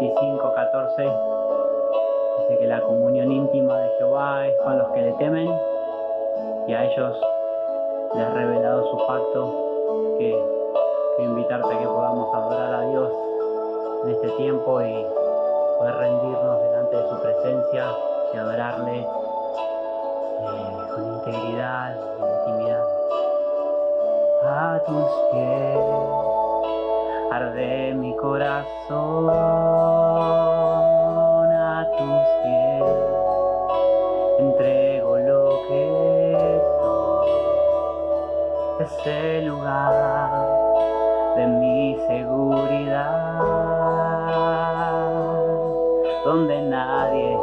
25:14 dice que la comunión íntima de Jehová es con los que le temen y a ellos les ha revelado su pacto. Que invitarte a que podamos adorar a Dios en este tiempo y poder rendirnos delante de su presencia y adorarle con integridad y intimidad. A tus pies arde mi corazón, a tus pies entrego lo que soy. Es el lugar de mi seguridad, donde nadie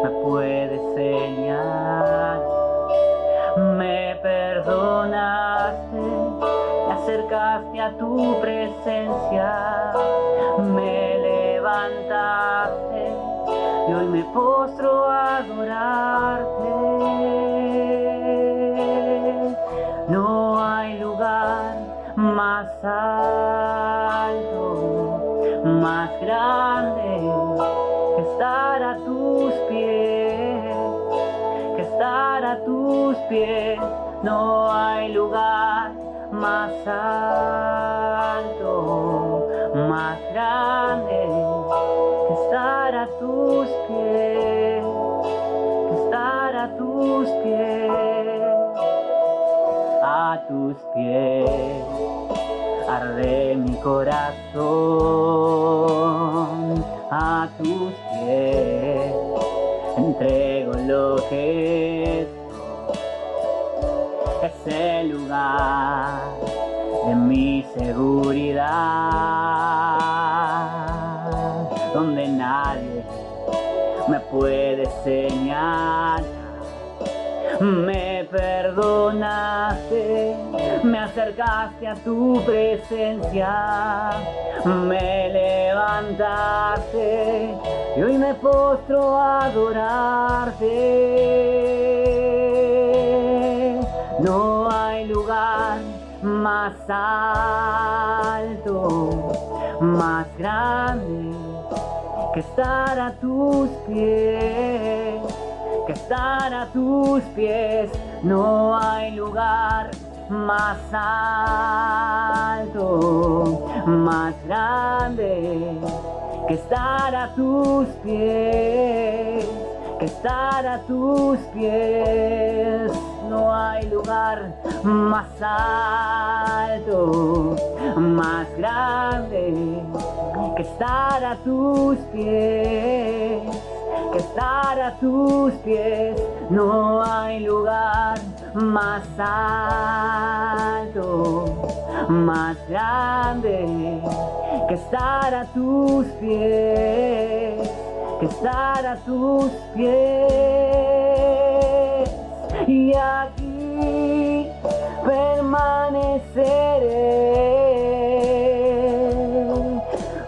me puede señalar. Me perdonaste, me acercaste a tu presencia, me levantaste y hoy me postro a adorarte. No hay lugar más alto, más grande que estar a tus pies, que estar a tus pies. No hay lugar más alto, más grande que estar a tus pies, que estar a tus pies. A tus pies arde mi corazón, a tus pies entrego lo que soy. Es el lugar de mi seguridad, donde nadie me puede señalar. Me perdonaste, me acercaste a tu presencia, me levantaste y hoy me postro a adorarte. No hay lugar más alto, más grande que estar a tus pies, que estar a tus pies. No hay lugar más alto, más grande que estar a tus pies, que estar a tus pies. No hay lugar más alto, más grande que estar a tus pies, que estar a tus pies. No hay lugar más alto, más grande que estar a tus pies, que estar a tus pies. Y aquí permaneceré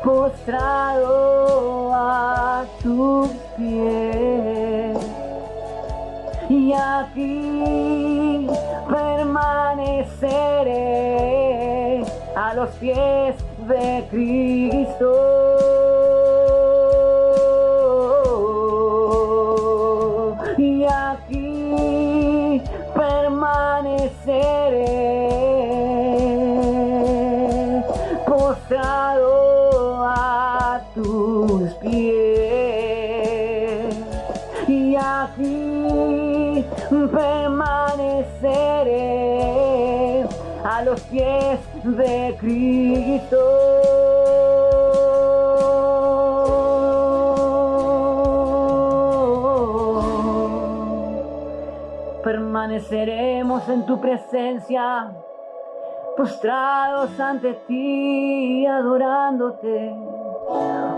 postrado a tus pies. Y aquí permaneceré a los pies de Cristo. Y aquí permaneceré postrado a tus pies. Y aquí permaneceré a los pies de Cristo. Permaneceremos en tu presencia, postrados ante ti, adorándote,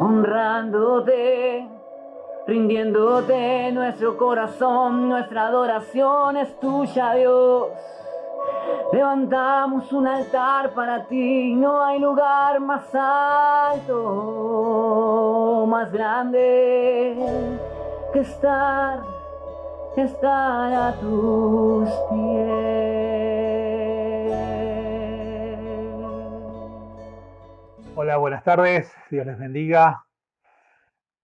honrándote, rindiéndote nuestro corazón. Nuestra adoración es tuya, Dios. Levantamos un altar para ti. No hay lugar más alto, más grande que estar a tus pies. Hola, buenas tardes. Dios les bendiga.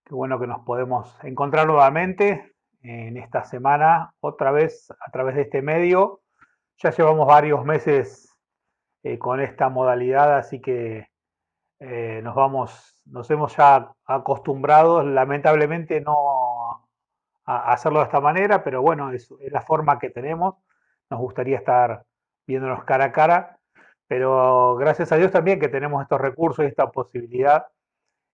Qué bueno que nos podemos encontrar nuevamente en esta semana, otra vez a través de este medio. Ya llevamos varios meses con esta modalidad, así que nos hemos ya acostumbrado, lamentablemente no a hacerlo de esta manera, pero bueno, es la forma que tenemos. Nos gustaría estar viéndonos cara a cara, pero gracias a Dios también que tenemos estos recursos y esta posibilidad.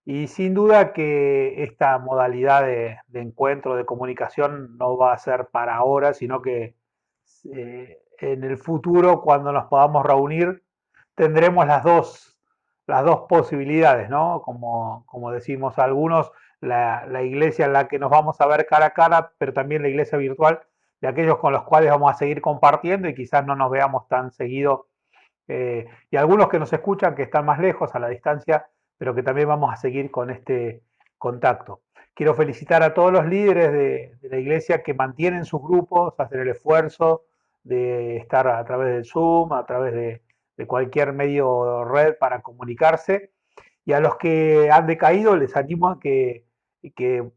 Y sin duda que esta modalidad de encuentro, de comunicación, no va a ser para ahora, sino que en el futuro, cuando nos podamos reunir, tendremos las dos posibilidades, ¿no? Como decimos algunos, la iglesia en la que nos vamos a ver cara a cara, pero también la iglesia virtual de aquellos con los cuales vamos a seguir compartiendo y quizás no nos veamos tan seguido. Y algunos que nos escuchan que están más lejos, a la distancia, pero que también vamos a seguir con este contacto. Quiero felicitar a todos los líderes de la iglesia que mantienen sus grupos, hacen el esfuerzo de estar a través del Zoom, a través de cualquier medio o red para comunicarse. Y a los que han decaído les animo a que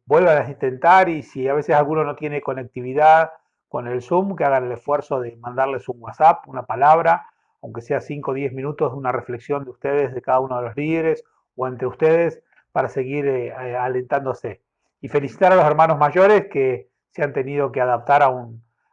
vuelvan a intentar, y si a veces alguno no tiene conectividad con el Zoom, que hagan el esfuerzo de mandarles un WhatsApp, una palabra, aunque sea 5 o 10 minutos, de una reflexión de ustedes, de cada uno de los líderes o entre ustedes, para seguir alentándose. Y felicitar a los hermanos mayores que se han tenido que adaptar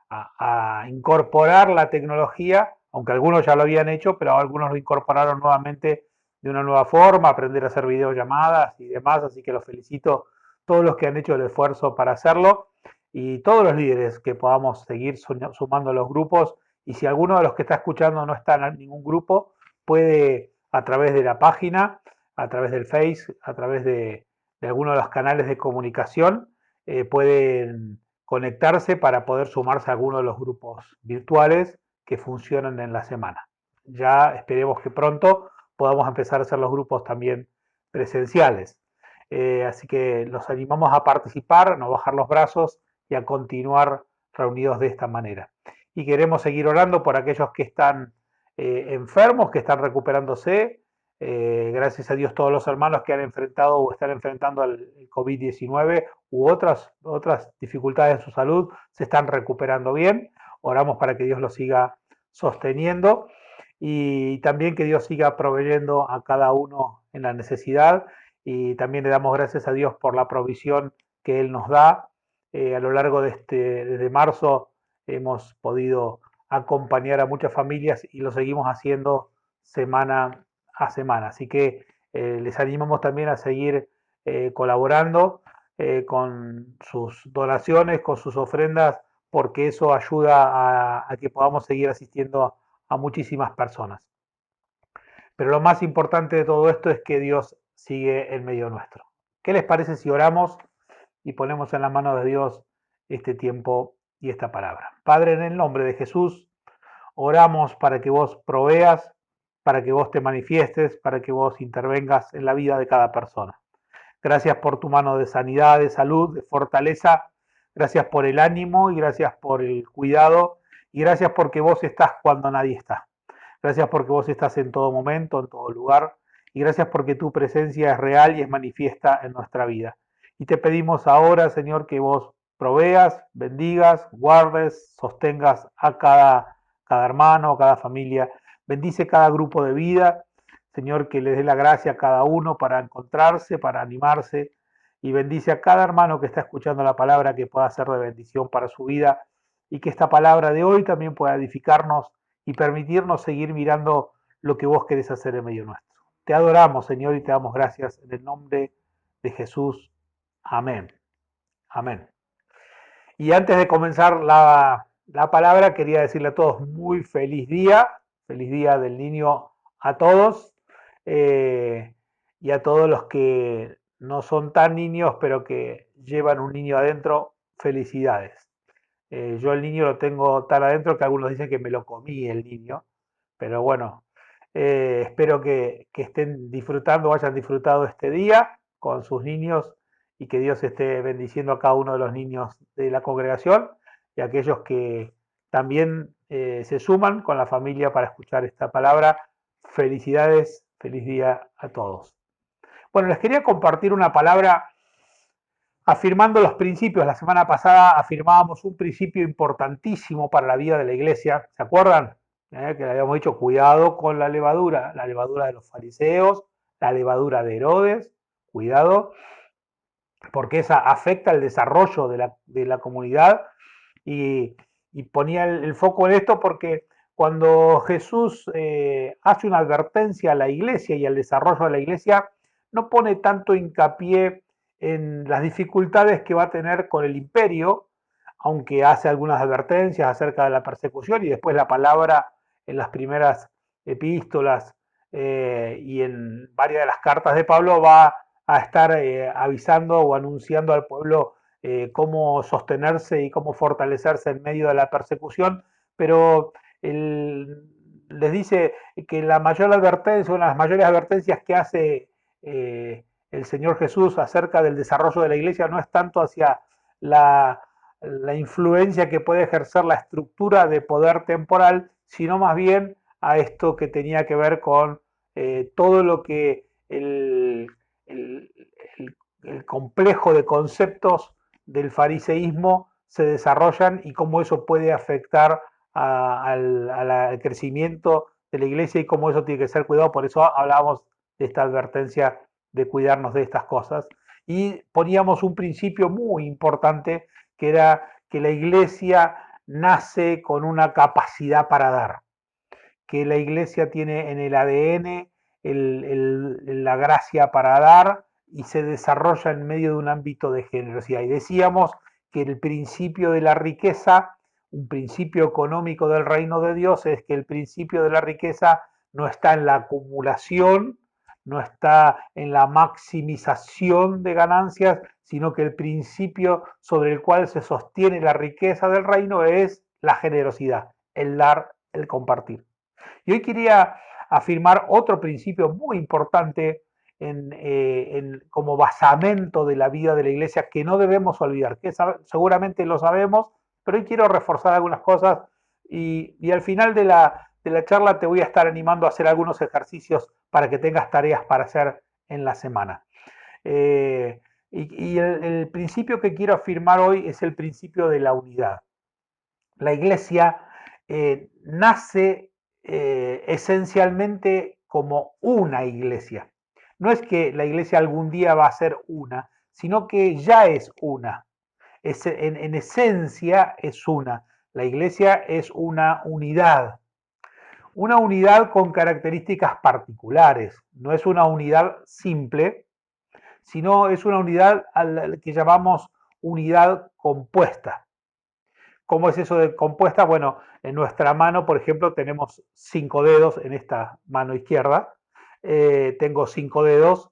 a incorporar la tecnología, aunque algunos ya lo habían hecho, pero algunos lo incorporaron nuevamente de una nueva forma, aprender a hacer videollamadas y demás, así que los felicito todos los que han hecho el esfuerzo para hacerlo y todos los líderes que podamos seguir sumando los grupos. Y si alguno de los que está escuchando no está en ningún grupo, puede a través de la página, a través del Face, a través de alguno de los canales de comunicación, pueden conectarse para poder sumarse a alguno de los grupos virtuales que funcionan en la semana. Ya esperemos que pronto podamos empezar a hacer los grupos también presenciales. Así que los animamos a participar, a no bajar los brazos y a continuar reunidos de esta manera. Y queremos seguir orando por aquellos que están enfermos, que están recuperándose. Gracias a Dios todos los hermanos que han enfrentado o están enfrentando el COVID-19 u otras dificultades en su salud se están recuperando bien. Oramos para que Dios los siga sosteniendo y también que Dios siga proveyendo a cada uno en la necesidad, y también le damos gracias a Dios por la provisión que Él nos da. A lo largo desde marzo hemos podido acompañar a muchas familias y lo seguimos haciendo semana a semana. Así que les animamos también a seguir colaborando con sus donaciones, con sus ofrendas, porque eso ayuda a que podamos seguir asistiendo a muchísimas personas. Pero lo más importante de todo esto es que Dios sigue en medio nuestro. ¿Qué les parece si oramos y ponemos en la mano de Dios este tiempo y esta palabra? Padre, en el nombre de Jesús, oramos para que vos proveas, para que vos te manifiestes, para que vos intervengas en la vida de cada persona. Gracias por tu mano de sanidad, de salud, de fortaleza. Gracias por el ánimo y gracias por el cuidado. Y gracias porque vos estás cuando nadie está. Gracias porque vos estás en todo momento, en todo lugar. Y gracias porque tu presencia es real y es manifiesta en nuestra vida. Y te pedimos ahora, Señor, que vos proveas, bendigas, guardes, sostengas a cada hermano, cada familia. Bendice cada grupo de vida. Señor, que les dé la gracia a cada uno para encontrarse, para animarse. Y bendice a cada hermano que está escuchando la palabra, que pueda ser de bendición para su vida. Y que esta palabra de hoy también pueda edificarnos y permitirnos seguir mirando lo que vos querés hacer en medio nuestro. Te adoramos, Señor, y te damos gracias en el nombre de Jesús. Amén. Amén. Y antes de comenzar la palabra, quería decirle a todos muy feliz día del niño a todos, y a todos los que no son tan niños, pero que llevan un niño adentro, felicidades. Yo el niño lo tengo tan adentro que algunos dicen que me lo comí el niño, pero bueno, espero que estén disfrutando, hayan disfrutado este día con sus niños y que Dios esté bendiciendo a cada uno de los niños de la congregación y a aquellos que también se suman con la familia para escuchar esta palabra. Felicidades, feliz día a todos. Bueno, les quería compartir una palabra afirmando los principios. La semana pasada afirmábamos un principio importantísimo para la vida de la iglesia. ¿Se acuerdan? Que le habíamos dicho, cuidado con la levadura de los fariseos, la levadura de Herodes, cuidado, porque esa afecta el desarrollo de la comunidad y ponía el foco en esto porque cuando Jesús hace una advertencia a la iglesia y al desarrollo de la iglesia, no pone tanto hincapié en las dificultades que va a tener con el imperio, aunque hace algunas advertencias acerca de la persecución y después la palabra en las primeras epístolas y en varias de las cartas de Pablo va a estar avisando o anunciando al pueblo cómo sostenerse y cómo fortalecerse en medio de la persecución, pero les dice que la mayor advertencia, una de las mayores advertencias que hace el Señor Jesús acerca del desarrollo de la iglesia no es tanto hacia la influencia que puede ejercer la estructura de poder temporal, sino más bien a esto que tenía que ver con todo lo que el, el complejo de conceptos del fariseísmo se desarrollan y cómo eso puede afectar al crecimiento de la iglesia y cómo eso tiene que ser cuidado. Por eso hablábamos de esta advertencia de cuidarnos de estas cosas. Y poníamos un principio muy importante que era que la iglesia nace con una capacidad para dar, que la iglesia tiene en el ADN la gracia para dar y se desarrolla en medio de un ámbito de generosidad. Y decíamos que el principio de la riqueza, un principio económico del reino de Dios, es que el principio de la riqueza no está en la acumulación, no está en la maximización de ganancias, sino que el principio sobre el cual se sostiene la riqueza del reino es la generosidad, el dar, el compartir. Y hoy quería afirmar otro principio muy importante como basamento de la vida de la iglesia que no debemos olvidar, que seguramente lo sabemos, pero hoy quiero reforzar algunas cosas y al final de la charla te voy a estar animando a hacer algunos ejercicios para que tengas tareas para hacer en la semana. Y el principio que quiero afirmar hoy es el principio de la unidad. La iglesia nace esencialmente como una iglesia. No es que la iglesia algún día va a ser una, sino que ya es una. En esencia es una. La iglesia es una unidad con características particulares. No es una unidad simple, sino es una unidad a la que llamamos unidad compuesta. ¿Cómo es eso de compuesta? Bueno, en nuestra mano, por ejemplo, tenemos 5 dedos en esta mano izquierda. Tengo 5 dedos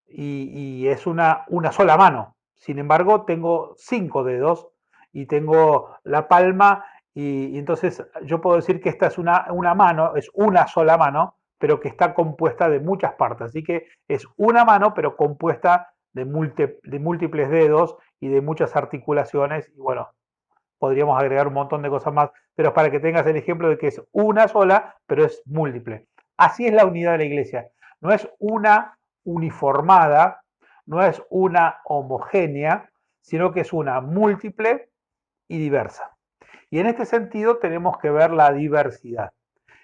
y es una sola mano. Sin embargo, tengo 5 dedos y tengo la palma y entonces yo puedo decir que esta es una mano, es una sola mano, pero que está compuesta de muchas partes. Así que es una mano, pero compuesta de múltiples dedos y de muchas articulaciones. Y bueno, podríamos agregar un montón de cosas más, pero es para que tengas el ejemplo de que es una sola, pero es múltiple. Así es la unidad de la iglesia. No es una uniformada, no es una homogénea, sino que es una múltiple y diversa. Y en este sentido tenemos que ver la diversidad.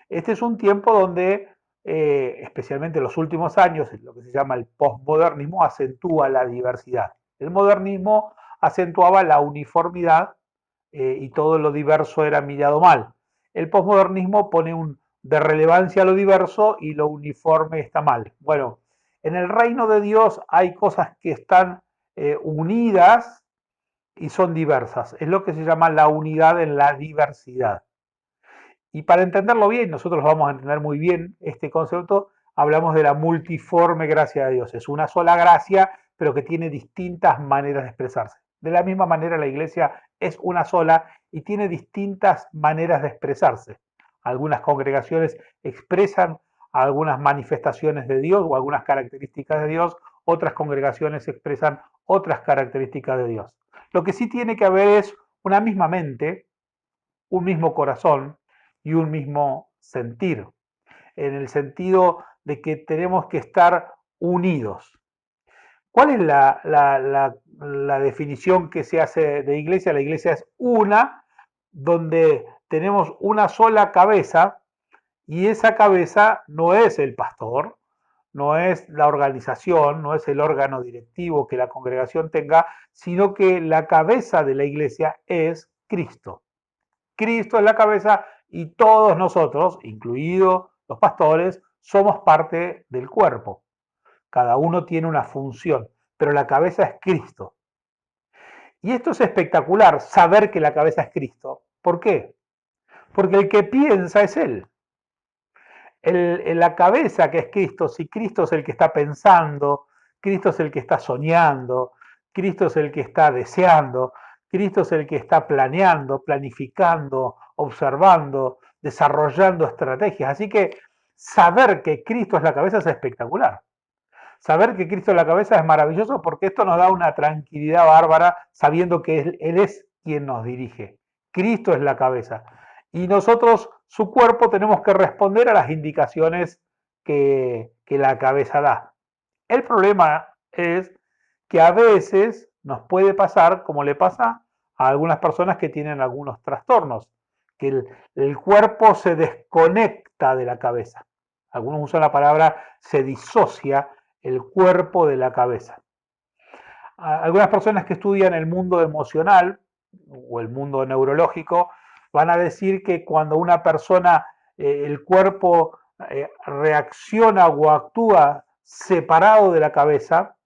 Este es un tiempo donde, especialmente en los últimos años, lo que se llama el posmodernismo acentúa la diversidad. El modernismo acentuaba la uniformidad y todo lo diverso era mirado mal. El posmodernismo pone de relevancia a lo diverso y lo uniforme está mal. Bueno, en el reino de Dios hay cosas que están unidas y son diversas. Es lo que se llama la unidad en la diversidad. Y para entenderlo bien, nosotros vamos a entender muy bien este concepto, hablamos de la multiforme gracia de Dios. Es una sola gracia, pero que tiene distintas maneras de expresarse. De la misma manera, la iglesia es una sola y tiene distintas maneras de expresarse. Algunas congregaciones expresan algunas manifestaciones de Dios o algunas características de Dios, otras congregaciones expresan otras características de Dios. Lo que sí tiene que haber es una misma mente, un mismo corazón y un mismo sentir, en el sentido de que tenemos que estar unidos. ¿Cuál es la definición que se hace de iglesia, la iglesia es una, donde tenemos una sola cabeza y esa cabeza no es el pastor, no es la organización, no es el órgano directivo que la congregación tenga, sino que la cabeza de la iglesia es Cristo. Cristo es la cabeza y todos nosotros, incluidos los pastores, somos parte del cuerpo. Cada uno tiene una función, pero la cabeza es Cristo. Y esto es espectacular, saber que la cabeza es Cristo. ¿Por qué? Porque el que piensa es Él. La cabeza que es Cristo, si Cristo es el que está pensando, Cristo es el que está soñando, Cristo es el que está deseando, Cristo es el que está planeando, planificando, observando, desarrollando estrategias. Así que saber que Cristo es la cabeza es espectacular. Saber que Cristo es la cabeza es maravilloso porque esto nos da una tranquilidad bárbara sabiendo que Él es quien nos dirige. Cristo es la cabeza. Y nosotros, su cuerpo, tenemos que responder a las indicaciones que la cabeza da. El problema es que a veces nos puede pasar, como le pasa a algunas personas que tienen algunos trastornos, que el cuerpo se desconecta de la cabeza. Algunos usan la palabra se disocia el cuerpo de la cabeza. Algunas personas que estudian el mundo emocional o el mundo neurológico van a decir que cuando una persona, el cuerpo reacciona o actúa separado de la cabeza,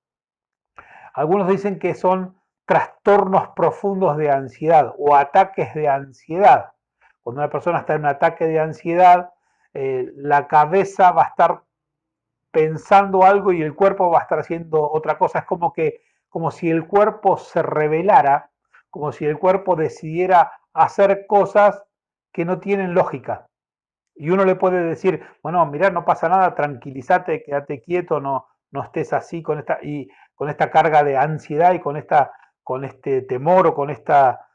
algunos dicen que son trastornos profundos de ansiedad o ataques de ansiedad. Cuando una persona está en un ataque de ansiedad, la cabeza va a estar pensando algo y el cuerpo va a estar haciendo otra cosa. Es como si el cuerpo se rebelara, como si el cuerpo decidiera hacer cosas que no tienen lógica. Y uno le puede decir, bueno, mirá, no pasa nada, tranquilízate, quédate quieto, no estés así con esta carga de ansiedad y con este temor o con esta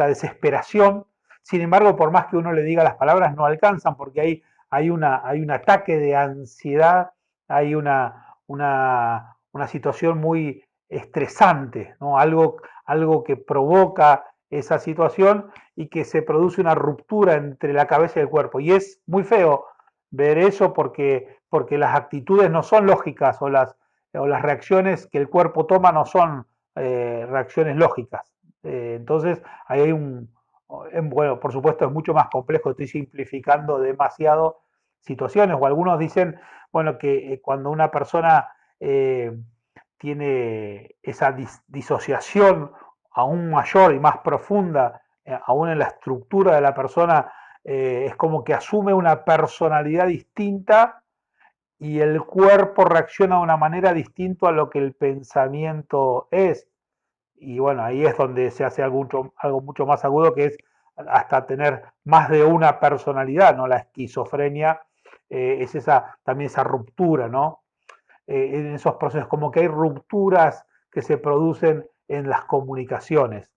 desesperación. Sin embargo, por más que uno le diga las palabras, no alcanzan porque hay un ataque de ansiedad, hay una situación muy estresante, ¿no? Algo que provoca esa situación y que se produce una ruptura entre la cabeza y el cuerpo. Y es muy feo ver eso porque las actitudes no son lógicas o las reacciones que el cuerpo toma no son reacciones lógicas. Entonces, ahí hay bueno, por supuesto es mucho más complejo, estoy simplificando demasiado situaciones, o algunos dicen, bueno, que cuando una persona tiene esa disociación aún mayor y más profunda, aún en la estructura de la persona, es como que asume una personalidad distinta y el cuerpo reacciona de una manera distinta a lo que el pensamiento es. Y bueno, ahí es donde se hace algo mucho más agudo, que es hasta tener más de una personalidad, ¿no? La esquizofrenia es también esa ruptura, ¿no? En esos procesos, como que hay rupturas que se producen en las comunicaciones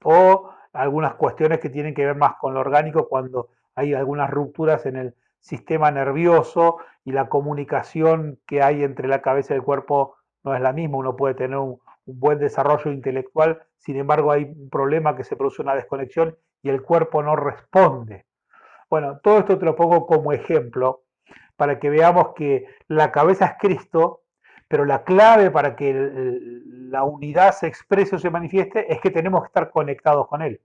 o algunas cuestiones que tienen que ver más con lo orgánico cuando hay algunas rupturas en el sistema nervioso y la comunicación que hay entre la cabeza y el cuerpo no es la misma. Uno puede tener un buen desarrollo intelectual, sin embargo hay un problema que se produce una desconexión y el cuerpo no responde. Bueno, todo esto te lo pongo como ejemplo para que veamos que la cabeza es Cristo, pero la clave para que la unidad se exprese o se manifieste es que tenemos que estar conectados con Él,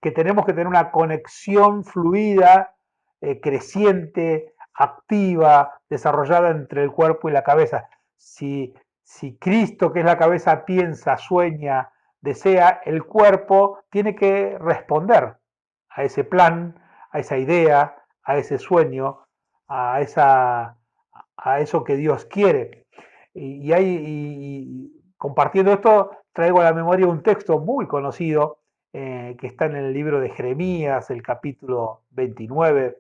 que tenemos que tener una conexión fluida, creciente, activa, desarrollada entre el cuerpo y la cabeza. Si Cristo, que es la cabeza, piensa, sueña, desea, el cuerpo tiene que responder a ese plan, a esa idea, a ese sueño, a, esa, a eso que Dios quiere. Compartiendo esto, traigo a la memoria un texto muy conocido que está en el libro de Jeremías, el capítulo 29,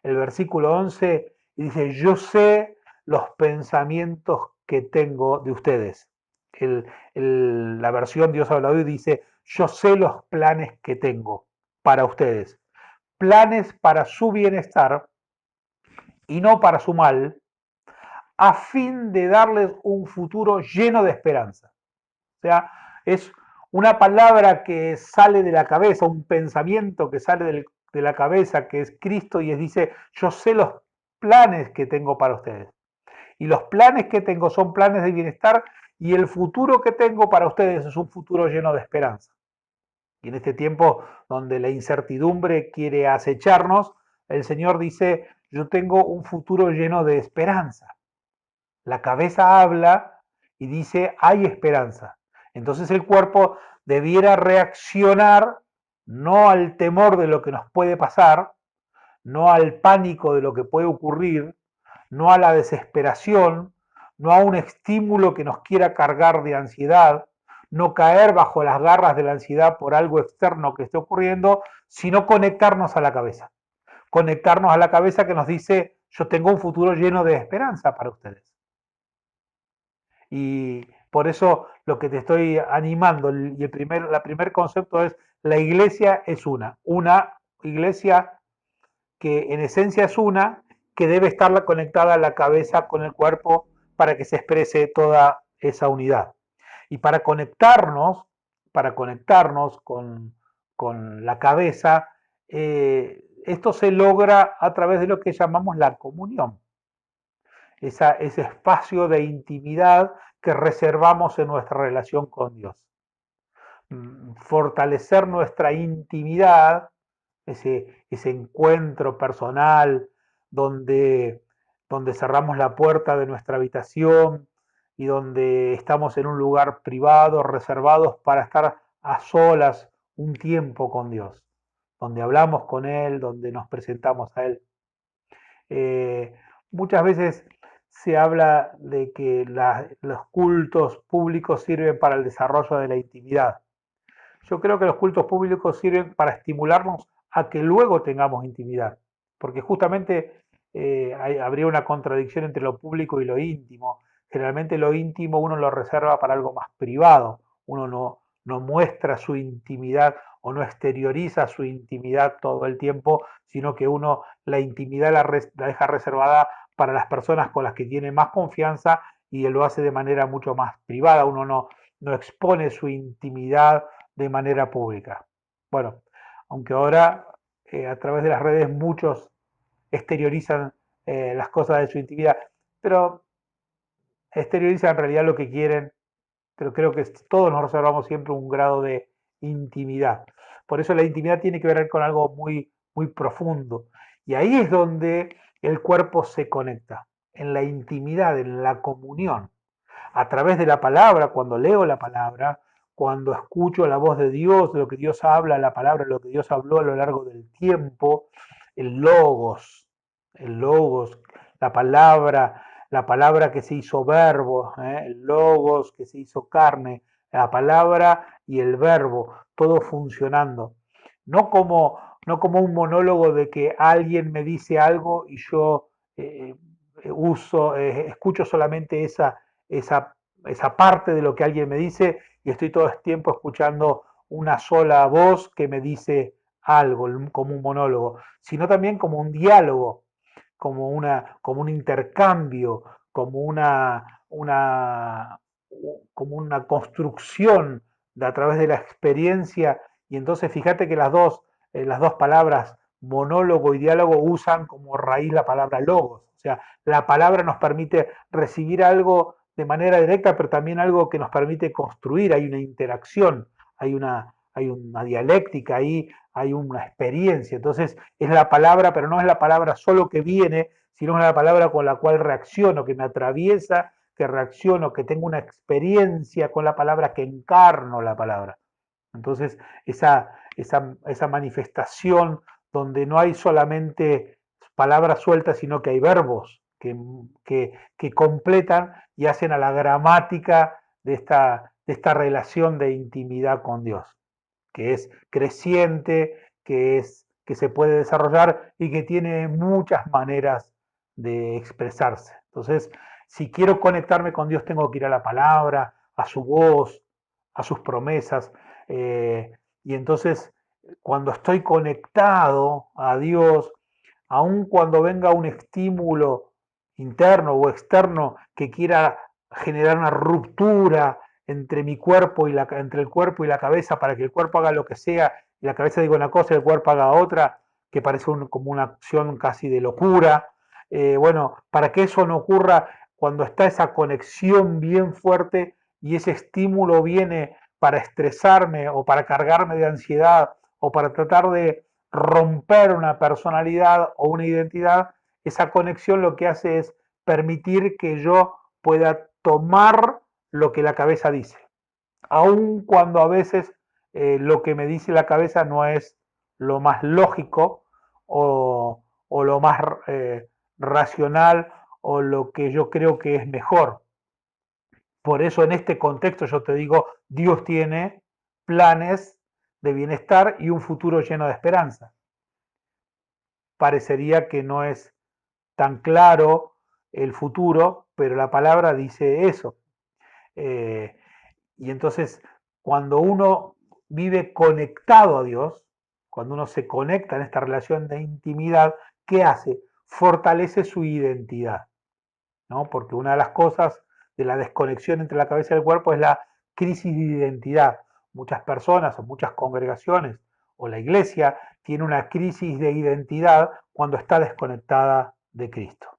el versículo 11, y dice, yo sé los pensamientos que tengo de ustedes. La versión Dios habla hoy dice, yo sé los planes que tengo para ustedes. Planes para su bienestar y no para su mal, a fin de darles un futuro lleno de esperanza. sea, es una palabra que sale de la cabeza, un pensamiento que sale de la cabeza, que es Cristo, y dice, yo sé los planes que tengo para ustedes. Y los planes que tengo son planes de bienestar, y el futuro que tengo para ustedes es un futuro lleno de esperanza. Y en este tiempo donde la incertidumbre quiere acecharnos, el Señor dice, yo tengo un futuro lleno de esperanza. La cabeza habla y dice, hay esperanza. Entonces el cuerpo debiera reaccionar no al temor de lo que nos puede pasar, no al pánico de lo que puede ocurrir, no a la desesperación, no a un estímulo que nos quiera cargar de ansiedad, no caer bajo las garras de la ansiedad por algo externo que esté ocurriendo, sino conectarnos a la cabeza. Conectarnos a la cabeza que nos dice, yo tengo un futuro lleno de esperanza para ustedes. Y por eso lo que te estoy animando, y la primer concepto es, la iglesia es una iglesia que en esencia es una, que debe estar conectada la cabeza con el cuerpo para que se exprese toda esa unidad. Y para conectarnos con la cabeza, esto se logra a través de lo que llamamos la comunión, ese espacio de intimidad que reservamos en nuestra relación con Dios. Fortalecer nuestra intimidad, ese encuentro personal donde cerramos la puerta de nuestra habitación y donde estamos en un lugar privado, reservados para estar a solas un tiempo con Dios, donde hablamos con Él, donde nos presentamos a Él. Muchas veces se habla de que los cultos públicos sirven para el desarrollo de la intimidad. Yo creo que los cultos públicos sirven para estimularnos a que luego tengamos intimidad, porque justamente habría una contradicción entre lo público y lo íntimo. Generalmente lo íntimo uno lo reserva para algo más privado, uno no muestra su intimidad o no exterioriza su intimidad todo el tiempo, sino que uno la intimidad la deja reservada para las personas con las que tiene más confianza y lo hace de manera mucho más privada, uno no expone su intimidad de manera pública. Bueno, aunque ahora a través de las redes muchos exteriorizan las cosas de su intimidad, pero exteriorizan en realidad lo que quieren, pero creo que todos nos reservamos siempre un grado de intimidad. Por eso la intimidad tiene que ver con algo muy, muy profundo. Y ahí es donde el cuerpo se conecta, en la intimidad, en la comunión. A través de la palabra, cuando leo la palabra, cuando escucho la voz de Dios, lo que Dios habla, la palabra, lo que Dios habló a lo largo del tiempo, el logos, el logos, la palabra que se hizo verbo, el logos que se hizo carne, la palabra y el verbo, todo funcionando. No como, no como un monólogo de que alguien me dice algo y yo escucho solamente esa parte de lo que alguien me dice y estoy todo el tiempo escuchando una sola voz que me dice algo, como un monólogo, sino también como un diálogo, como un intercambio, como una construcción a través de la experiencia. Y entonces fíjate que las dos palabras monólogo y diálogo usan como raíz la palabra logos. O sea, la palabra nos permite recibir algo de manera directa, pero también algo que nos permite construir. Hay una interacción, hay una dialéctica ahí, hay una experiencia. Entonces es la palabra, pero no es la palabra solo que viene, sino es la palabra con la cual reacciono, que me atraviesa, que reacciono, que tengo una experiencia con la palabra, que encarno la palabra. Entonces esa manifestación donde no hay solamente palabras sueltas, sino que hay verbos que completan y hacen a la gramática de esta relación de intimidad con Dios, que es creciente, que se puede desarrollar y que tiene muchas maneras de expresarse. Entonces, si quiero conectarme con Dios, tengo que ir a la palabra, a su voz, a sus promesas. eh, y entonces, cuando estoy conectado a Dios, aun cuando venga un estímulo interno o externo que quiera generar una ruptura, entre mi cuerpo y entre el cuerpo y la cabeza para que el cuerpo haga lo que sea y la cabeza diga una cosa y el cuerpo haga otra, que parece como una acción casi de locura. Bueno, para que eso no ocurra, cuando está esa conexión bien fuerte y ese estímulo viene para estresarme o para cargarme de ansiedad o para tratar de romper una personalidad o una identidad, esa conexión lo que hace es permitir que yo pueda tomar lo que la cabeza dice, aun cuando a veces lo que me dice la cabeza no es lo más lógico o lo más racional o lo que yo creo que es mejor. Por eso en este contexto yo te digo, Dios tiene planes de bienestar y un futuro lleno de esperanza. Parecería que no es tan claro el futuro, pero la palabra dice eso. Eh, y entonces, cuando uno vive conectado a Dios, cuando uno se conecta en esta relación de intimidad, ¿qué hace? Fortalece su identidad, ¿no? Porque una de las cosas de la desconexión entre la cabeza y el cuerpo es la crisis de identidad. Muchas personas o muchas congregaciones o la iglesia tiene una crisis de identidad cuando está desconectada de Cristo.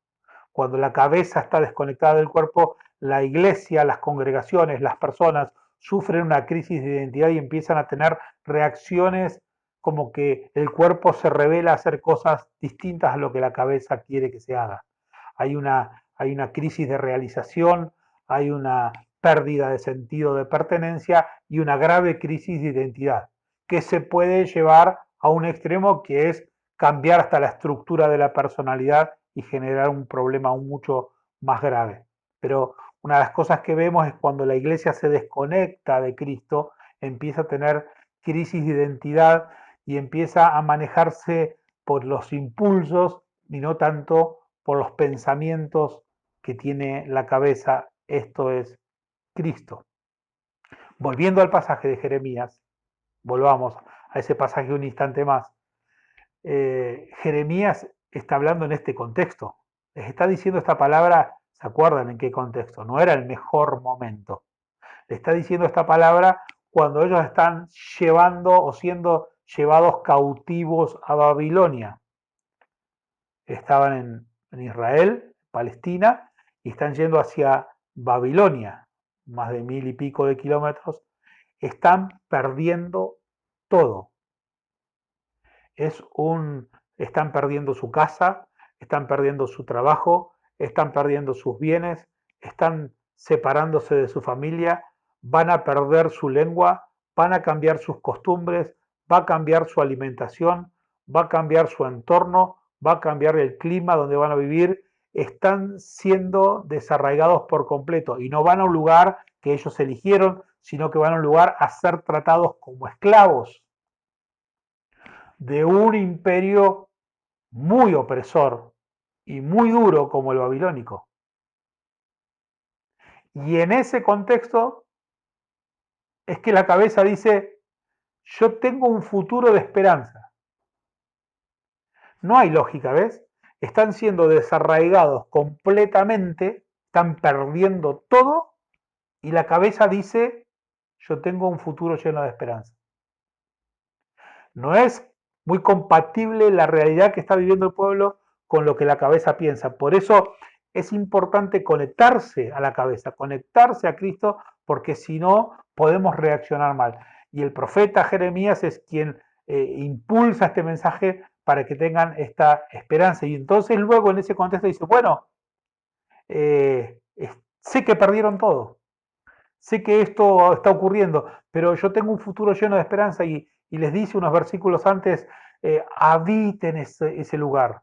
Cuando la cabeza está desconectada del cuerpo, la iglesia, las congregaciones, las personas sufren una crisis de identidad y empiezan a tener reacciones como que el cuerpo se revela a hacer cosas distintas a lo que la cabeza quiere que se haga. Hay una crisis de realización, hay una pérdida de sentido de pertenencia y una grave crisis de identidad que se puede llevar a un extremo que es cambiar hasta la estructura de la personalidad y generar un problema aún mucho más grave. Pero una de las cosas que vemos es cuando la iglesia se desconecta de Cristo, empieza a tener crisis de identidad y empieza a manejarse por los impulsos y no tanto por los pensamientos que tiene la cabeza, esto es Cristo. Volviendo al pasaje de Jeremías, volvamos a ese pasaje un instante más. Jeremías está hablando en este contexto. Les está diciendo esta palabra, ¿se acuerdan en qué contexto? No era el mejor momento. Le está diciendo esta palabra cuando ellos están llevando o siendo llevados cautivos a Babilonia. Estaban en Israel, Palestina, y están yendo hacia Babilonia, más de 1000 y pico de kilómetros. Están perdiendo todo. Están perdiendo su casa, están perdiendo su trabajo, están perdiendo sus bienes, están separándose de su familia, van a perder su lengua, van a cambiar sus costumbres, va a cambiar su alimentación, va a cambiar su entorno, va a cambiar el clima donde van a vivir, están siendo desarraigados por completo y no van a un lugar que ellos eligieron, sino que van a un lugar a ser tratados como esclavos de un imperio muy opresor y muy duro como el babilónico. Y en ese contexto es que la cabeza dice, yo tengo un futuro de esperanza. No hay lógica, ¿ves? Están siendo desarraigados completamente, están perdiendo todo y la cabeza dice, yo tengo un futuro lleno de esperanza. No es muy compatible la realidad que está viviendo el pueblo con lo que la cabeza piensa. Por eso es importante conectarse a la cabeza, conectarse a Cristo, porque si no podemos reaccionar mal. Y el profeta Jeremías es quien impulsa este mensaje para que tengan esta esperanza. Y entonces luego en ese contexto dice, bueno, sé que perdieron todo, sé que esto está ocurriendo, pero yo tengo un futuro lleno de esperanza y les dice unos versículos antes, habiten ese lugar,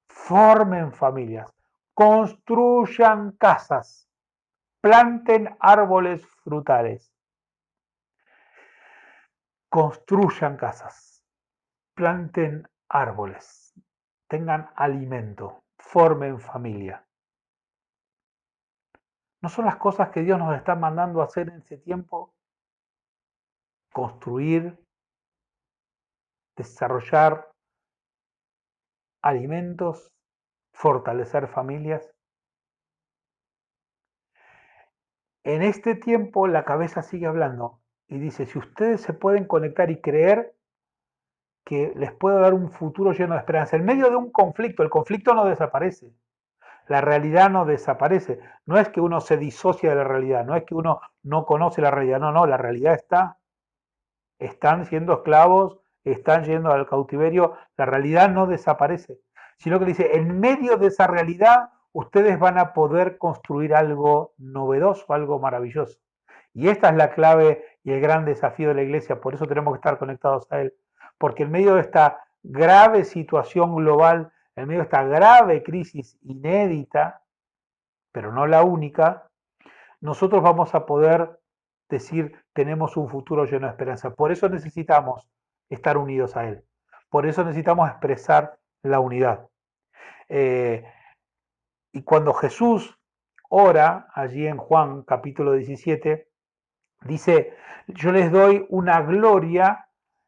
formen familias, construyan casas, planten árboles frutales, construyan casas, planten árboles, tengan alimento, formen familia. ¿No son las cosas que Dios nos está mandando a hacer en ese tiempo? Construir, desarrollar alimentos, fortalecer familias. En este tiempo la cabeza sigue hablando y dice, si ustedes se pueden conectar y creer que les puedo dar un futuro lleno de esperanza, en medio de un conflicto, el conflicto no desaparece, la realidad no desaparece, no es que uno se disocia de la realidad, no es que uno no conoce la realidad, no, la realidad está, están siendo esclavos, están yendo al cautiverio, la realidad no desaparece, sino que dice, en medio de esa realidad ustedes van a poder construir algo novedoso, algo maravilloso. Y esta es la clave y el gran desafío de la iglesia, por eso tenemos que estar conectados a Él, porque en medio de esta grave situación global, en medio de esta grave crisis inédita, pero no la única, nosotros vamos a poder decir tenemos un futuro lleno de esperanza. Por eso necesitamos estar unidos a Él. Por eso necesitamos expresar la unidad. Eh, y cuando Jesús ora allí en Juan capítulo 17, dice, yo les doy una gloria,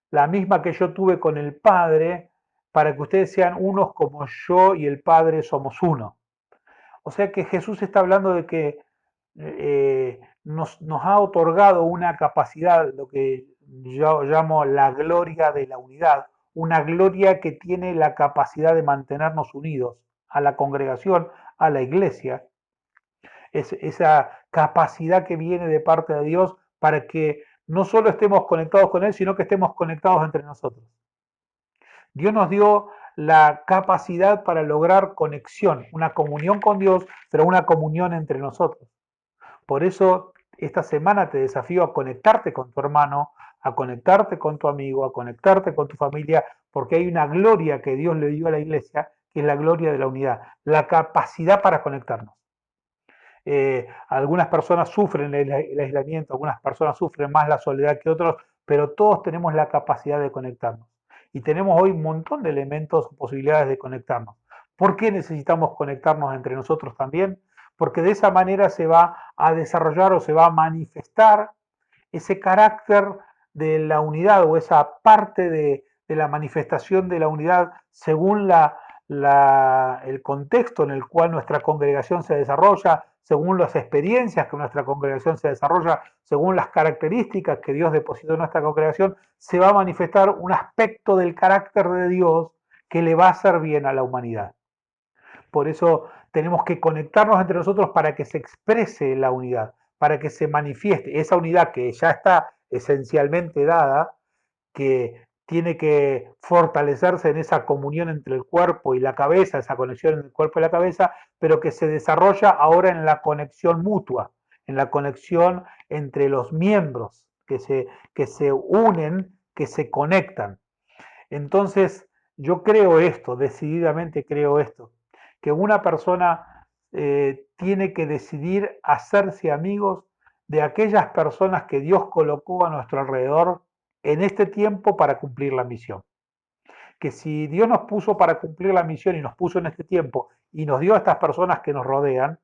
la misma que yo tuve con el Padre, para que ustedes sean unos como yo y el Padre somos uno. O sea que Jesús está hablando de que nos ha otorgado una capacidad, lo que yo llamo la gloria de la unidad, una gloria que tiene la capacidad de mantenernos unidos a la congregación, a la iglesia, esa capacidad que viene de parte de Dios para que no solo estemos conectados con Él, sino que estemos conectados entre nosotros. Dios nos dio la capacidad para lograr conexión, una comunión con Dios, pero una comunión entre nosotros. Por eso esta semana te desafío a conectarte con tu hermano, a conectarte con tu amigo, a conectarte con tu familia, porque hay una gloria que Dios le dio a la iglesia, que es la gloria de la unidad, la capacidad para conectarnos. Algunas personas sufren el aislamiento, algunas personas sufren más la soledad que otros, pero todos tenemos la capacidad de conectarnos. Y tenemos hoy un montón de elementos o posibilidades de conectarnos. ¿Por qué necesitamos conectarnos entre nosotros también? Porque de esa manera se va a desarrollar o se va a manifestar ese carácter de la unidad o esa parte de la manifestación de la unidad según el contexto en el cual nuestra congregación se desarrolla, según las experiencias que nuestra congregación se desarrolla, según las características que Dios depositó en nuestra congregación, se va a manifestar un aspecto del carácter de Dios que le va a hacer bien a la humanidad. Por eso tenemos que conectarnos entre nosotros para que se exprese la unidad, para que se manifieste esa unidad que ya está esencialmente dada, que tiene que fortalecerse en esa comunión entre el cuerpo y la cabeza, esa conexión entre el cuerpo y la cabeza, pero que se desarrolla ahora en la conexión mutua, en la conexión entre los miembros que se unen, que se conectan. Entonces, yo creo esto, decididamente creo esto, que una persona tiene que decidir hacerse amigos de aquellas personas que Dios colocó a nuestro alrededor en este tiempo para cumplir la misión. Que si Dios nos puso para cumplir la misión y nos puso en este tiempo y nos dio a estas personas que nos rodean,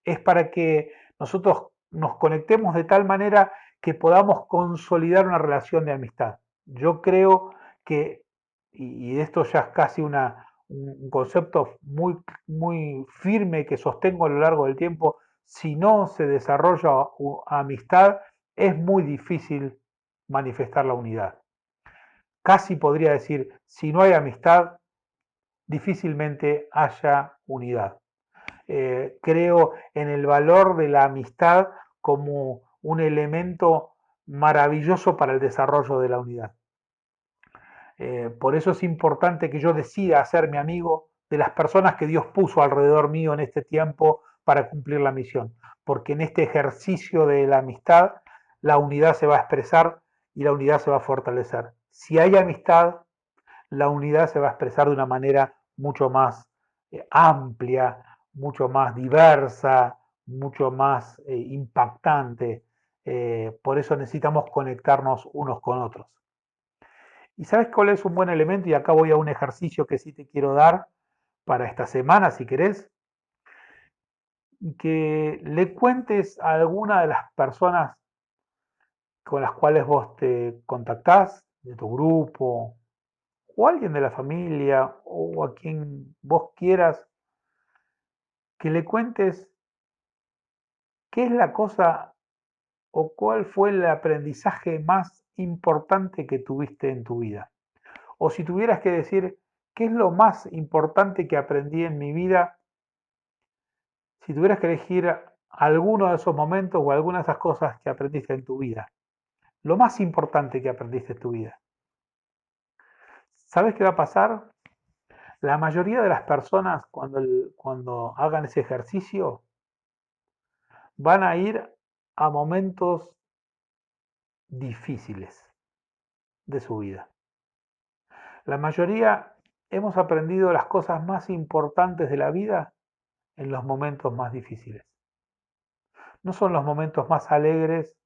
es para que nosotros nos conectemos de tal manera que podamos consolidar una relación de amistad. Yo creo que, y esto ya es casi un concepto muy firme que sostengo a lo largo del tiempo, si no se desarrolla amistad, es muy difícil manifestar la unidad. Casi podría decir, si no hay amistad, difícilmente haya unidad. Creo en el valor de la amistad como un elemento maravilloso para el desarrollo de la unidad. Por eso es importante que yo decida hacerme amigo de las personas que Dios puso alrededor mío en este tiempo para cumplir la misión, porque en este ejercicio de la amistad la unidad se va a expresar y la unidad se va a fortalecer. Si hay amistad, la unidad se va a expresar de una manera mucho más amplia, mucho más diversa, mucho más impactante. Por eso necesitamos conectarnos unos con otros. ¿Y sabes cuál es un buen elemento? Y acá voy a un ejercicio que sí te quiero dar para esta semana, si querés, que le cuentes a alguna de las personas con las cuales vos te contactás, de tu grupo, o alguien de la familia, o a quien vos quieras, que le cuentes qué es la cosa o cuál fue el aprendizaje más importante que tuviste en tu vida? O si tuvieras que decir, ¿qué es lo más importante que aprendí en mi vida? Si tuvieras que elegir alguno de esos momentos o alguna de esas cosas que aprendiste en tu vida, lo más importante que aprendiste en tu vida, ¿sabes qué va a pasar? La mayoría de las personas cuando hagan ese ejercicio van a ir a momentos difíciles de su vida. La mayoría hemos aprendido las cosas más importantes de la vida en los momentos más difíciles. No son los momentos más alegres,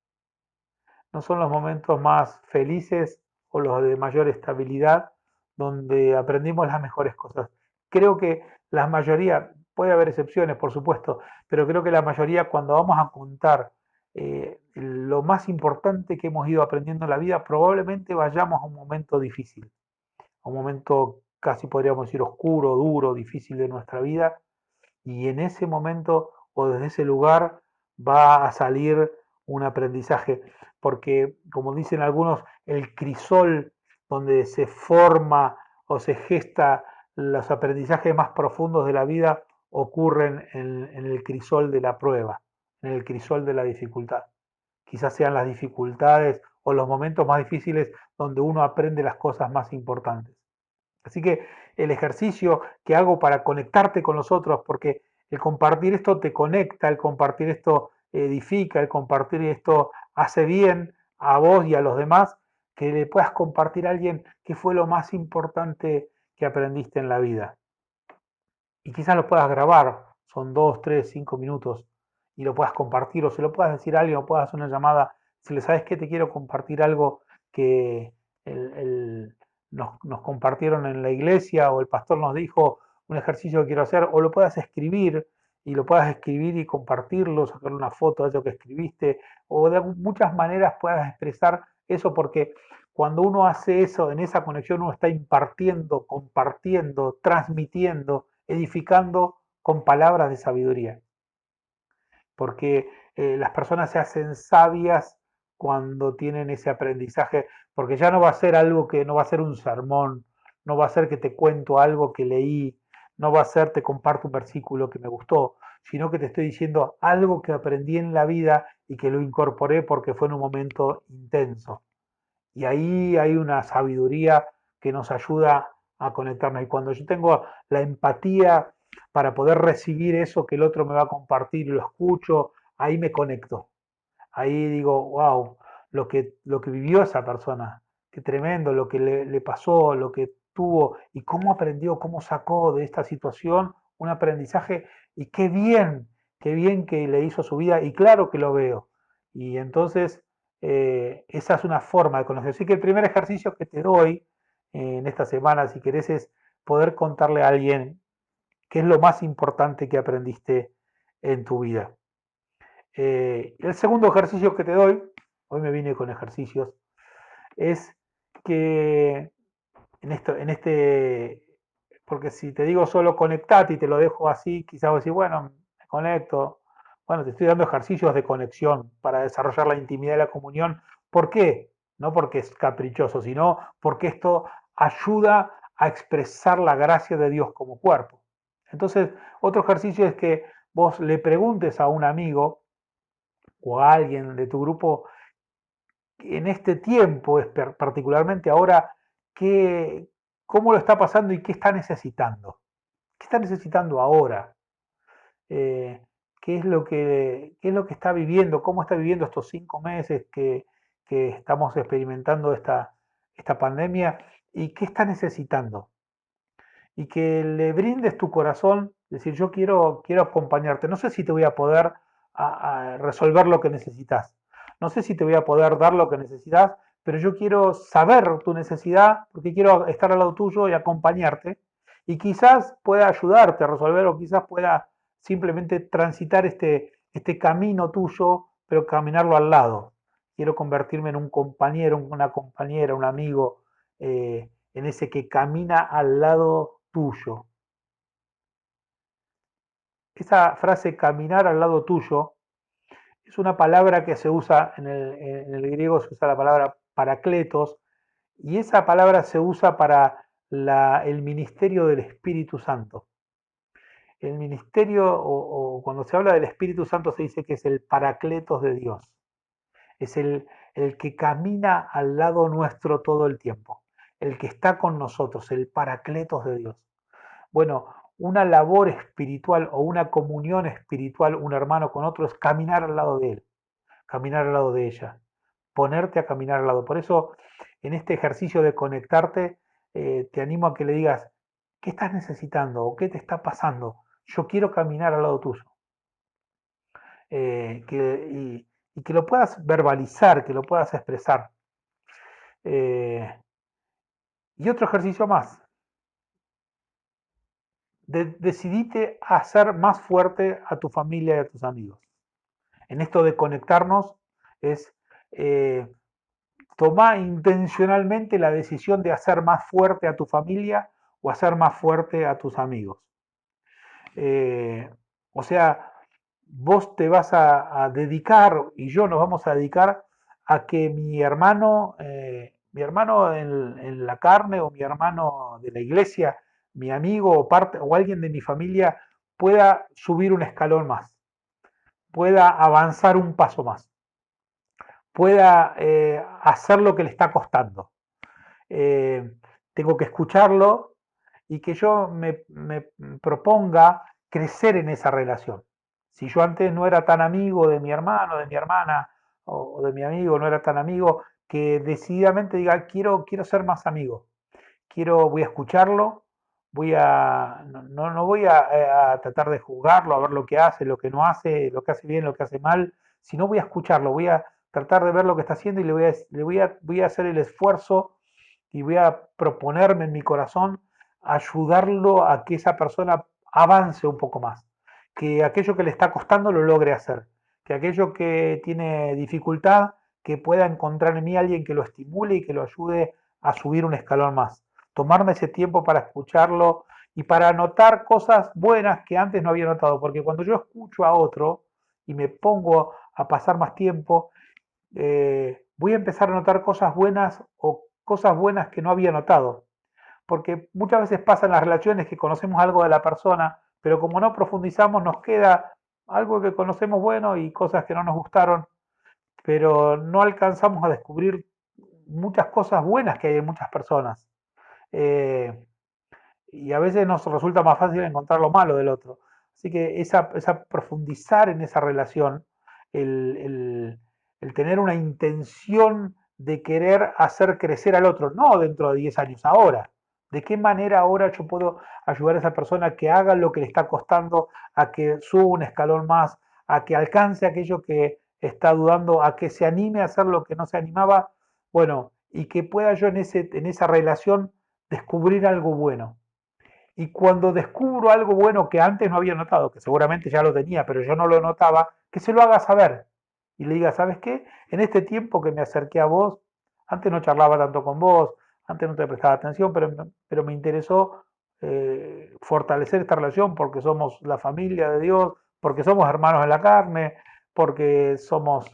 no son los momentos más felices o los de mayor estabilidad donde aprendimos las mejores cosas. Creo que la mayoría, puede haber excepciones por supuesto, pero creo que la mayoría cuando vamos a contar lo más importante que hemos ido aprendiendo en la vida, probablemente vayamos a un momento difícil, a un momento casi podríamos decir oscuro, duro, difícil de nuestra vida, y en ese momento o desde ese lugar va a salir un aprendizaje, porque como dicen algunos, el crisol donde se forma o se gesta los aprendizajes más profundos de la vida ocurren en el crisol de la prueba, en el crisol de la dificultad. Quizás sean las dificultades o los momentos más difíciles donde uno aprende las cosas más importantes. Así que el ejercicio que hago para conectarte con los otros, porque el compartir esto te conecta, el compartir esto edifica, el compartir esto hace bien a vos y a los demás, que le puedas compartir a alguien qué fue lo más importante que aprendiste en la vida. Y quizás lo puedas grabar, son 2, 3, 5 minutos, y lo puedas compartir, o se lo puedas decir a alguien, o puedas hacer una llamada, si le sabes que te quiero compartir algo que nos compartieron en la iglesia, o el pastor nos dijo un ejercicio que quiero hacer, o lo puedas escribir, y lo puedas escribir y compartirlo, sacar una foto de eso que escribiste, o de muchas maneras puedas expresar eso, porque cuando uno hace eso, en esa conexión uno está impartiendo, compartiendo, transmitiendo, edificando con palabras de sabiduría. Porque las personas se hacen sabias cuando tienen ese aprendizaje, porque ya no va a ser algo que no va a ser un sermón, no va a ser que te cuento algo que leí, no va a ser te comparto un versículo que me gustó, sino que te estoy diciendo algo que aprendí en la vida y que lo incorporé porque fue en un momento intenso. Y ahí hay una sabiduría que nos ayuda a conectarnos. Y cuando yo tengo la empatía para poder recibir eso que el otro me va a compartir y lo escucho, ahí me conecto. Ahí digo, wow, lo que vivió esa persona, qué tremendo, lo que le pasó, lo que tuvo y cómo aprendió, cómo sacó de esta situación un aprendizaje y qué bien que le hizo a su vida y claro que lo veo. Y entonces esa es una forma de conocer. Así que el primer ejercicio que te doy en esta semana, si querés, es poder contarle a alguien qué es lo más importante que aprendiste en tu vida. El segundo ejercicio que te doy, hoy me vine con ejercicios, es que porque si te digo solo conectate y te lo dejo así, quizás vos decís, bueno, me conecto. Bueno, te estoy dando ejercicios de conexión para desarrollar la intimidad y la comunión. ¿Por qué? No porque es caprichoso, sino porque esto ayuda a expresar la gracia de Dios como cuerpo. Entonces, otro ejercicio es que vos le preguntes a un amigo o a alguien de tu grupo en este tiempo, particularmente ahora, qué, cómo lo está pasando y qué está necesitando. ¿Qué está necesitando ahora? Eh, qué es lo que está viviendo? ¿Cómo está viviendo estos 5 meses que estamos experimentando esta pandemia? ¿Y qué está necesitando? Y que le brindes tu corazón, decir, yo quiero acompañarte. No sé si te voy a poder a resolver lo que necesitas. No sé si te voy a poder dar lo que necesitas, pero yo quiero saber tu necesidad porque quiero estar al lado tuyo y acompañarte. Y quizás pueda ayudarte a resolver o quizás pueda simplemente transitar este camino tuyo, pero caminarlo al lado. Quiero convertirme en un compañero, una compañera, un amigo, en ese que camina al lado tuyo. Esa frase caminar al lado tuyo Es una palabra que se usa en el griego, se usa la palabra paracletos, y esa palabra se usa para el ministerio del Espíritu Santo. El ministerio, o cuando se habla del Espíritu Santo, se dice que es el paracletos de Dios. Es el que camina al lado nuestro todo el tiempo, el que está con nosotros, el paracletos de Dios. Bueno, una labor espiritual o una comunión espiritual, un hermano con otro, es caminar al lado de él, caminar al lado de ella, ponerte a caminar al lado. Por eso, en este ejercicio de conectarte, te animo a que le digas, ¿qué estás necesitando o qué te está pasando? Yo quiero caminar al lado tuyo. Y que lo puedas verbalizar, que lo puedas expresar. Y otro ejercicio más. Decidite a hacer más fuerte a tu familia y a tus amigos. En esto de conectarnos es tomar intencionalmente la decisión de hacer más fuerte a tu familia o hacer más fuerte a tus amigos. O sea, vos te vas a dedicar y yo nos vamos a dedicar a que mi hermano en la carne o mi hermano de la iglesia, mi amigo o parte o alguien de mi familia pueda subir un escalón más, pueda avanzar un paso más, pueda hacer lo que le está costando. Tengo que escucharlo y que yo me proponga crecer en esa relación. Si yo antes no era tan amigo de mi hermano, de mi hermana o de mi amigo, no era tan amigo, que decididamente diga, quiero ser más amigo, voy a escucharlo, no voy a tratar de juzgarlo, a ver lo que hace, lo que no hace, lo que hace bien, lo que hace mal, sino voy a escucharlo, voy a tratar de ver lo que está haciendo y voy a hacer el esfuerzo y voy a proponerme en mi corazón ayudarlo a que esa persona avance un poco más, que aquello que le está costando lo logre hacer, que aquello que tiene dificultad, que pueda encontrar en mí alguien que lo estimule y que lo ayude a subir un escalón más. Tomarme ese tiempo para escucharlo y para notar cosas buenas que antes no había notado, porque cuando yo escucho a otro y me pongo a pasar más tiempo, voy a empezar a notar cosas buenas o cosas buenas que no había notado. Porque muchas veces pasa en las relaciones que conocemos algo de la persona, pero como no profundizamos nos queda algo que conocemos bueno y cosas que no nos gustaron, pero no alcanzamos a descubrir muchas cosas buenas que hay en muchas personas. Eh, y a veces nos resulta más fácil encontrar lo malo del otro. Así que esa profundizar en esa relación, el, el- el tener una intención de querer hacer crecer al otro, no dentro de 10 años, ahora. ¿De qué manera ahora yo puedo ayudar a esa persona a que haga lo que le está costando, a que suba un escalón más, a que alcance aquello que está dudando, a que se anime a hacer lo que no se animaba? Bueno, y que pueda yo en esa relación descubrir algo bueno. Y cuando descubro algo bueno que antes no había notado, que seguramente ya lo tenía, pero yo no lo notaba, que se lo haga saber. Y le diga, ¿sabes qué? En este tiempo que me acerqué a vos, antes no charlaba tanto con vos, antes no te prestaba atención, pero me interesó fortalecer esta relación porque somos la familia de Dios, porque somos hermanos en la carne, porque somos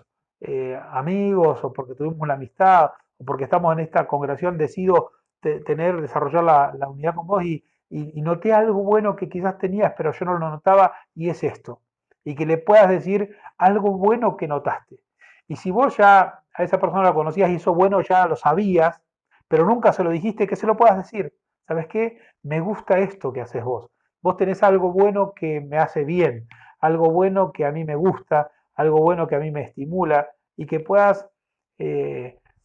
amigos o porque tuvimos una amistad o porque estamos en esta congregación, decido desarrollar la unidad con vos y noté algo bueno que quizás tenías, pero yo no lo notaba, y es esto. Y que le puedas decir algo bueno que notaste. Y si vos ya a esa persona la conocías y eso bueno ya lo sabías, pero nunca se lo dijiste, que se lo puedas decir. ¿Sabes qué? Me gusta esto que haces vos. Vos tenés algo bueno que me hace bien, algo bueno que a mí me gusta, algo bueno que a mí me estimula, y que puedas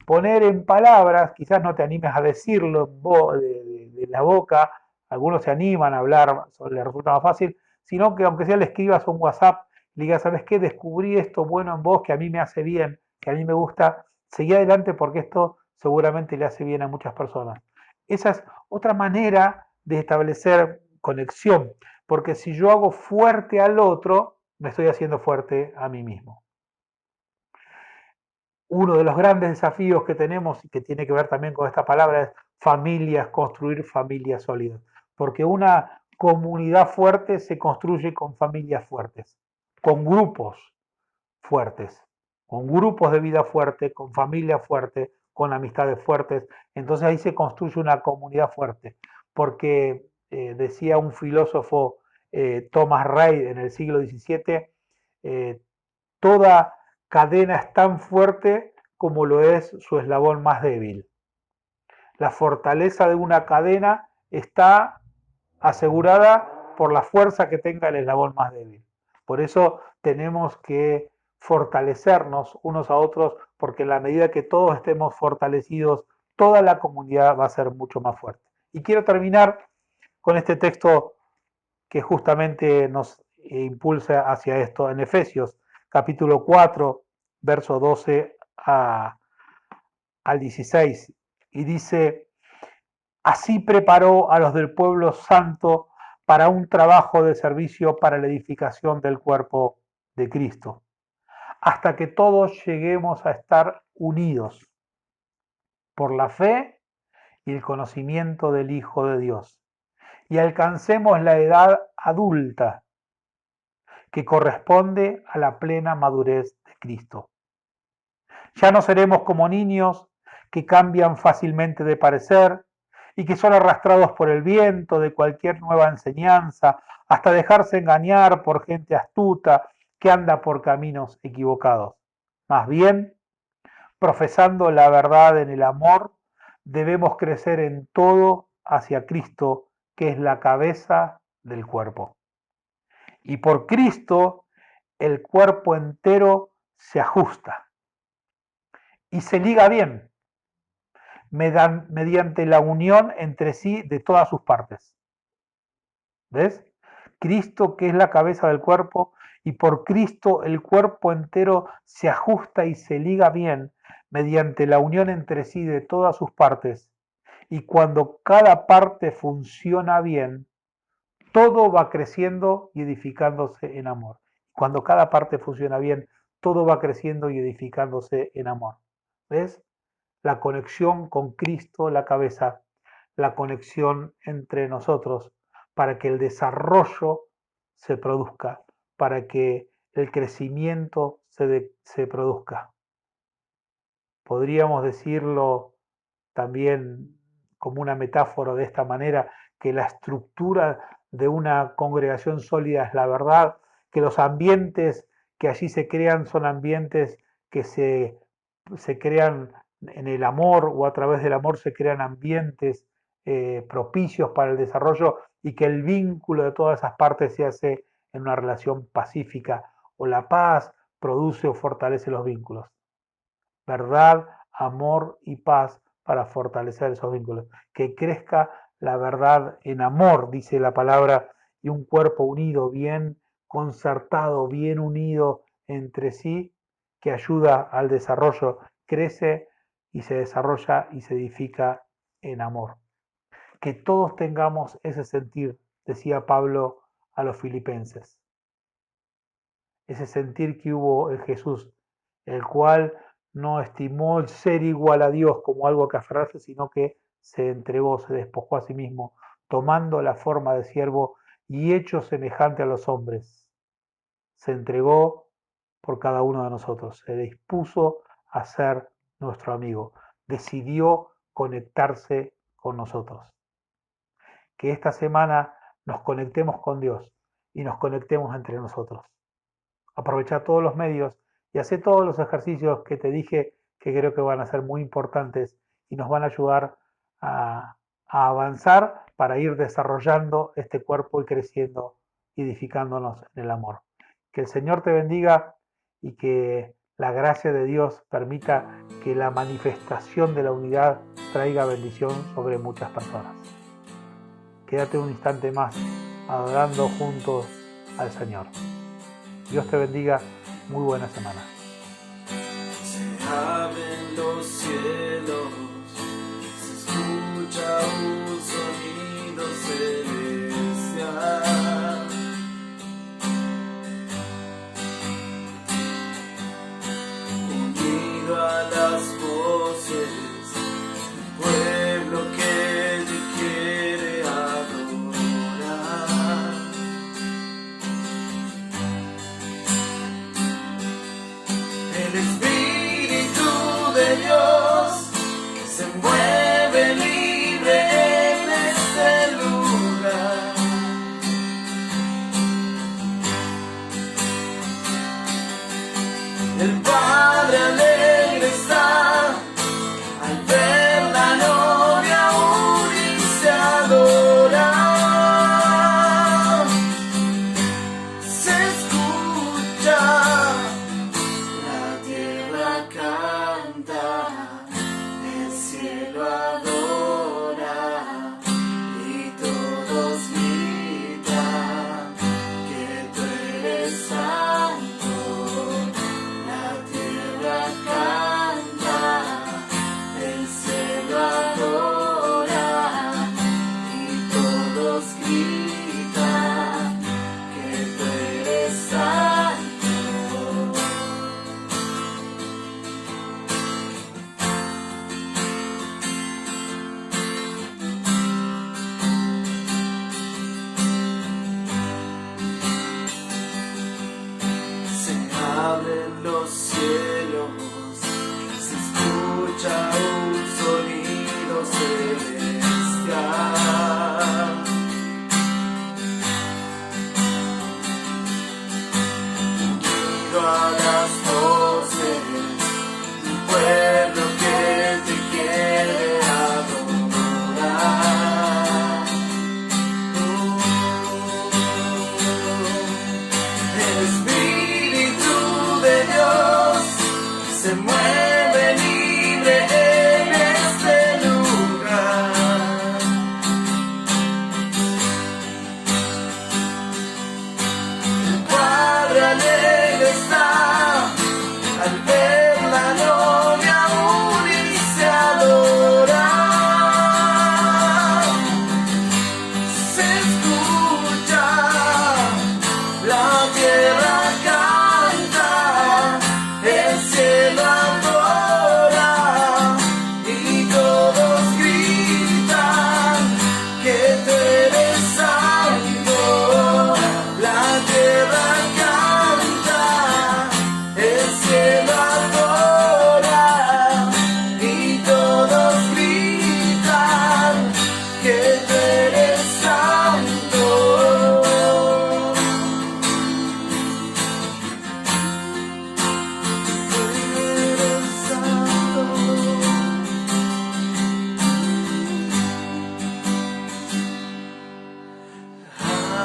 poner en palabras, quizás no te animes a decirlo de la boca, algunos se animan a hablar, les resulta más fácil, sino que aunque sea le escribas un WhatsApp, le digas, ¿sabes qué? Descubrí esto bueno en vos que a mí me hace bien, que a mí me gusta, seguí adelante porque esto seguramente le hace bien a muchas personas. Esa es otra manera de establecer conexión, porque si yo hago fuerte al otro, me estoy haciendo fuerte a mí mismo. Uno de los grandes desafíos que tenemos y que tiene que ver también con esta palabra es familias, construir familias sólidas, porque una comunidad fuerte se construye con familias fuertes, con grupos fuertes, con grupos de vida fuerte, con familias fuertes, con amistades fuertes. Entonces ahí se construye una comunidad fuerte, porque decía un filósofo, Thomas Reid, en el siglo XVII, toda cadena es tan fuerte como lo es su eslabón más débil. La fortaleza de una cadena está asegurada por la fuerza que tenga el eslabón más débil. Por eso tenemos que fortalecernos unos a otros, porque en la medida que todos estemos fortalecidos, toda la comunidad va a ser mucho más fuerte. Y quiero terminar con este texto que justamente nos impulsa hacia esto en Efesios, capítulo 4, verso 12 al 16, y dice: así preparó a los del pueblo santo para un trabajo de servicio para la edificación del cuerpo de Cristo, hasta que todos lleguemos a estar unidos por la fe y el conocimiento del Hijo de Dios, y alcancemos la edad adulta que corresponde a la plena madurez de Cristo. Ya no seremos como niños que cambian fácilmente de parecer y que son arrastrados por el viento de cualquier nueva enseñanza hasta dejarse engañar por gente astuta que anda por caminos equivocados. Más bien, profesando la verdad en el amor, debemos crecer en todo hacia Cristo, que es la cabeza del cuerpo. Y por Cristo, el cuerpo entero se ajusta y se liga bien mediante la unión entre sí de todas sus partes. ¿Ves? Cristo, que es la cabeza del cuerpo, y por Cristo el cuerpo entero se ajusta y se liga bien mediante la unión entre sí de todas sus partes. Y cuando cada parte funciona bien, todo va creciendo y edificándose en amor. Cuando cada parte funciona bien, todo va creciendo y edificándose en amor. ¿Ves? La conexión con Cristo, la cabeza, la conexión entre nosotros, para que el desarrollo se produzca, para que el crecimiento se produzca. Podríamos decirlo también como una metáfora de esta manera, que la estructura de una congregación sólida es la verdad, que los ambientes que allí se crean son ambientes que se crean en el amor, o a través del amor se crean ambientes propicios para el desarrollo, y que el vínculo de todas esas partes se hace en una relación pacífica, o la paz produce o fortalece los vínculos. Verdad, amor y paz para fortalecer esos vínculos. Que crezca la verdad en amor, dice la palabra, y un cuerpo unido, bien concertado, bien unido entre sí, que ayuda al desarrollo, crece y se desarrolla y se edifica en amor. Que todos tengamos ese sentir, decía Pablo a los filipenses. Ese sentir que hubo en Jesús, el cual no estimó el ser igual a Dios como algo que aferrarse, sino que se entregó, se despojó a sí mismo, tomando la forma de siervo y hecho semejante a los hombres. Se entregó por cada uno de nosotros, se dispuso a ser nuestro amigo, decidió conectarse con nosotros. Que esta semana nos conectemos con Dios y nos conectemos entre nosotros. Aprovecha todos los medios y hace todos los ejercicios que te dije, que creo que van a ser muy importantes y nos van a ayudar a avanzar para ir desarrollando este cuerpo y creciendo y edificándonos en el amor. Que el Señor te bendiga y que la gracia de Dios permita que la manifestación de la unidad traiga bendición sobre muchas personas. Quédate un instante más adorando juntos al Señor. Dios te bendiga, muy buena semana. Se abren los cielos, se escucha un sonido celestial. Unido a las voces del pueblo que te quiere adorar.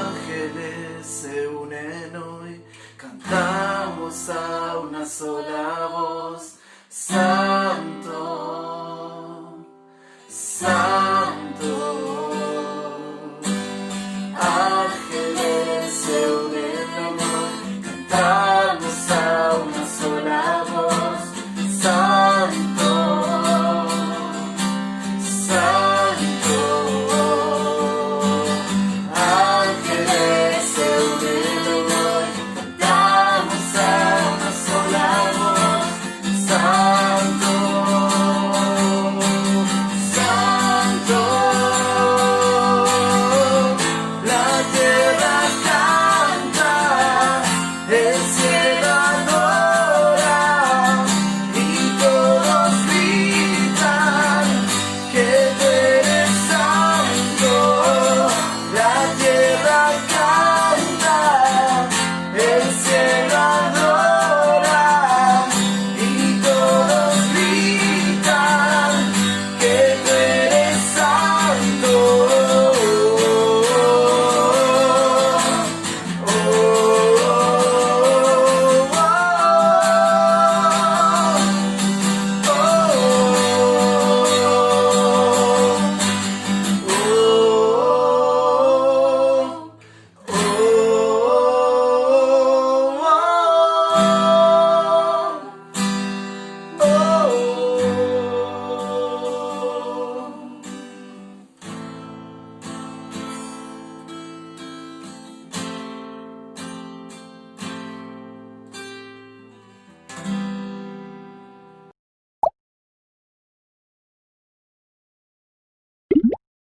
ángeles se unen hoy, cantamos a una sola voz, Santo, Santo. Ángeles se unen hoy, cantamos a una sola voz, Santo, Santo. Ángeles se unen hoy, cantamos a una sola voz, Santo, Santo. La tierra